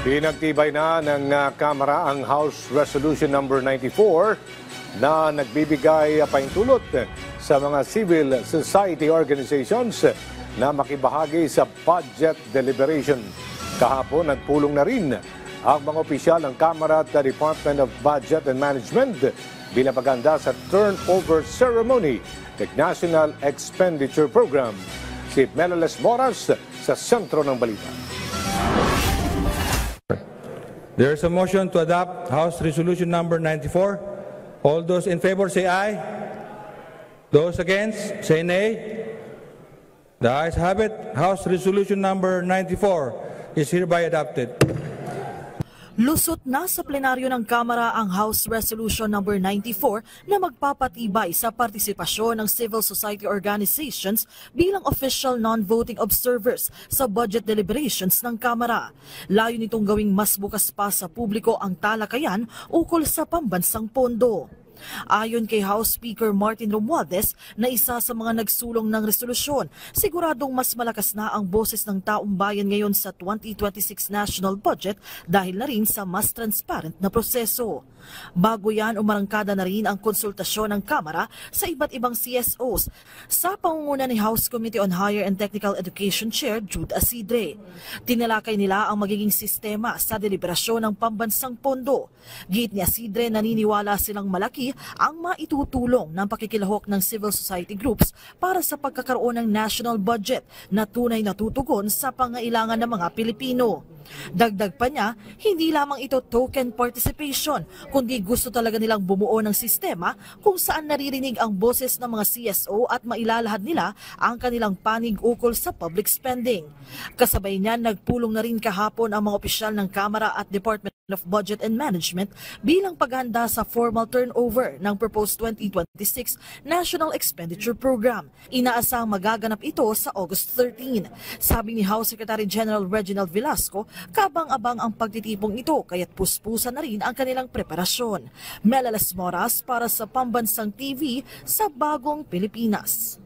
Pinagtibay na ng Kamara ang House Resolution number 94 na nagbibigay paintulot sa mga civil society organizations na makibahagi sa budget deliberation. Kahapon nagpulong na rin ang mga opisyal ng Kamara at the Department of Budget and Management bilang paghanda sa turnover ceremony ng National Expenditure Program. Si Melales Moras sa sentro ng balita. There is a motion to adopt House Resolution number 94. All those in favor say aye. Those against say nay. The ayes have it. House Resolution number 94 is hereby adopted. Lusot na sa plenaryo ng Kamara ang House Resolution number 94 na magpapatibay sa partisipasyon ng civil society organizations bilang official non-voting observers sa budget deliberations ng Kamara. Layo nitong gawing mas bukas pa sa publiko ang talakayan ukol sa pambansang pondo. Ayon kay House Speaker Martin Romualdez na isa sa mga nagsulong ng resolusyon, siguradong mas malakas na ang boses ng taong bayan ngayon sa 2026 national budget dahil na rin sa mas transparent na proseso. Bago yan, umarangkada na rin ang konsultasyon ng Kamara sa iba't ibang CSOs sa pangunguna ni House Committee on Higher and Technical Education Chair Jude Asidre. Tinalakay nila ang magiging sistema sa deliberasyon ng pambansang pondo. Giit ni Asidre, naniniwala silang malaki ang maitutulong ng pakikilahok ng civil society groups para sa pagkakaroon ng national budget na tunay na tutugon sa pangailangan ng mga Pilipino. Dagdag pa niya, hindi lamang ito token participation, kundi gusto talaga nilang bumuo ng sistema kung saan naririnig ang boses ng mga CSO at mailalahad nila ang kanilang panig ukol sa public spending. Kasabay niyan, nagpulong na rin kahapon ang mga opisyal ng Kamara at Department of Budget and Management bilang paghanda sa formal turnover ng proposed 2026 National Expenditure Program. Inaasang magaganap ito sa August 13. Sabi ni House Secretary General Reginald Velasco, kabang-abang ang pagtitipong ito kaya't puspusan na rin ang kanilang preparasyon. Melales Moras para sa Pambansang TV sa Bagong Pilipinas.